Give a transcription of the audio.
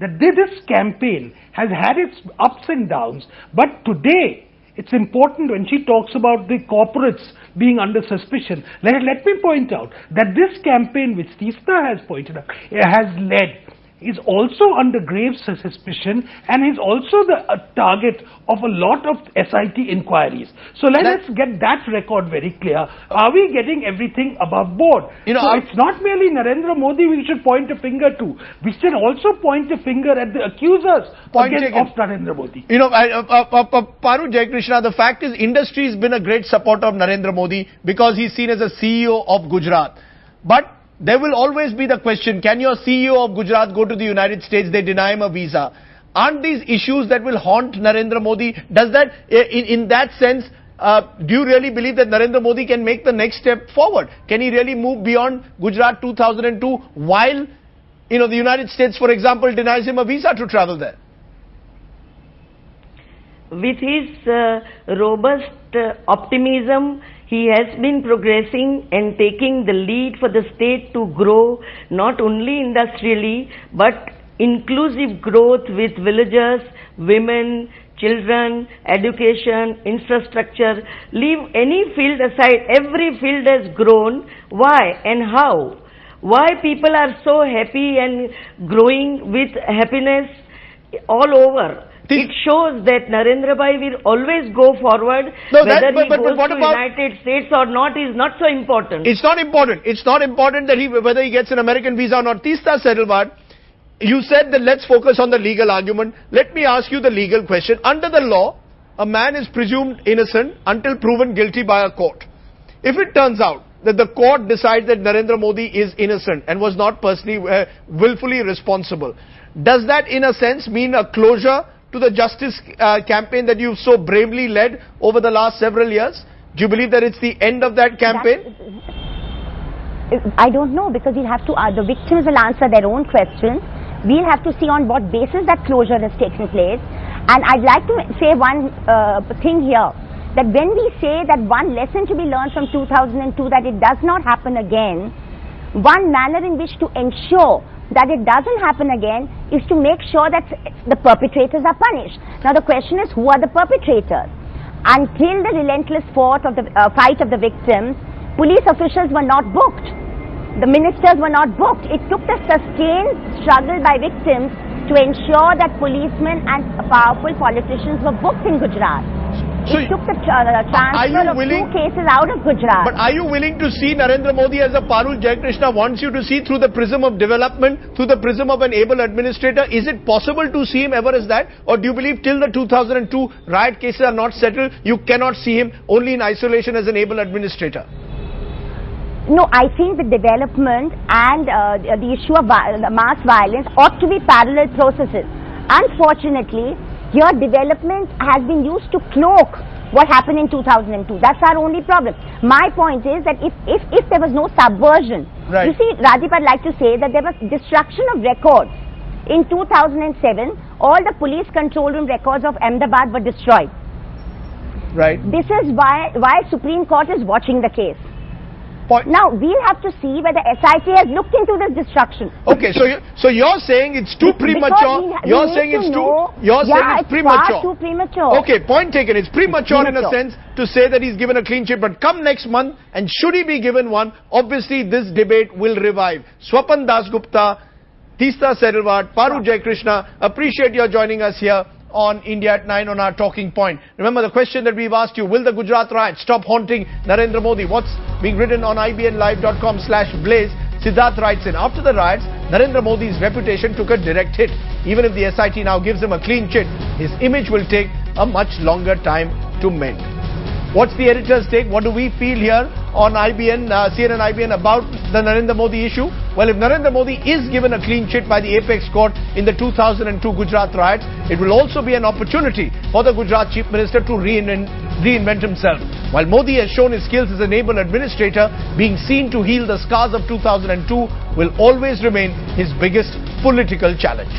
that this campaign has had its ups and downs, but today it's important when she talks about the corporates being under suspicion. Let me point out that this campaign, which Teesta has pointed out, has led, is also under grave suspicion and is also the target of a lot of SIT inquiries. So let's get that record very clear. Are we getting everything above board? So it's not merely Narendra Modi we should point a finger to. We should also point a finger at the accusers of Narendra Modi. Paru Jaikrishna, the fact is industry has been a great supporter of Narendra Modi because he's seen as a CEO of Gujarat. But there will always be the question, can your CEO of Gujarat go to the United States, they deny him a visa? Aren't these issues that will haunt Narendra Modi? Does that, in that sense, do you really believe that Narendra Modi can make the next step forward? Can he really move beyond Gujarat 2002 while, the United States, for example, denies him a visa to travel there? With his robust optimism, he has been progressing and taking the lead for the state to grow not only industrially but inclusive growth with villagers, women, children, education, infrastructure. Leave any field aside, every field has grown. Why and how? Why people are so happy and growing with happiness all over? It shows that Narendra Bhai will always go forward. Whether he goes to United States or not is not so important. It's not important. It's not important that whether he gets an American visa or not. Teesta Setalvad, you said that let's focus on the legal argument. Let me ask you the legal question. Under the law, a man is presumed innocent until proven guilty by a court. If it turns out that the court decides that Narendra Modi is innocent and was not personally, willfully responsible, does that in a sense mean a closure to the justice campaign that you've so bravely led over the last several years? Do you believe that it's the end of that campaign? I don't know, because we'll have to, the victims will answer their own questions. We'll have to see on what basis that closure has taken place. And I'd like to say one thing here, that when we say that one lesson to be learned from 2002, that it does not happen again, one manner in which to ensure that it doesn't happen again is to make sure that the perpetrators are punished. Now the question is, who are the perpetrators? Until the relentless fight of the victims, police officials were not booked. The ministers were not booked. It took the sustained struggle by victims to ensure that policemen and powerful politicians were booked in Gujarat. So it took the transfer of 2 cases out of Gujarat. But are you willing to see Narendra Modi, as a Parul Jaikrishna wants you to see, through the prism of development, through the prism of an able administrator? Is it possible to see him ever as that? Or do you believe till the 2002 riot cases are not settled, you cannot see him only in isolation as an able administrator? No, I think the development and the issue of mass violence ought to be parallel processes. Unfortunately, here development has been used to cloak what happened in 2002. That's our only problem. My point is that if there was no subversion, you see, Rajdeep, I'd like to say that there was destruction of records. In 2007, all the police control room records of Ahmedabad were destroyed. Right. This is why Supreme Court is watching the case. Now, we'll have to see whether SIT has looked into this destruction. Okay, so you're saying it's too premature. You're saying it's premature. Far too premature. Okay, point taken. It's premature in a sense to say that he's given a clean chit. But come next month, and should he be given one, obviously this debate will revive. Swapan Dasgupta, Teesta Setalvad, Paru Jaikrishna, appreciate your joining us here on India at 9 on our talking point. Remember the question that we've asked you, will the Gujarat riot stop haunting Narendra Modi? What's being written on ibnlive.com/blaze? Siddharth writes in, after the riots, Narendra Modi's reputation took a direct hit. Even if the SIT now gives him a clean chit, his image will take a much longer time to mend. What's the editor's take? What do we feel here on IBN, CNN IBN about the Narendra Modi issue? Well, if Narendra Modi is given a clean chit by the apex court in the 2002 Gujarat riots, it will also be an opportunity for the Gujarat Chief Minister to reinvent himself. While Modi has shown his skills as an able administrator, being seen to heal the scars of 2002 will always remain his biggest political challenge.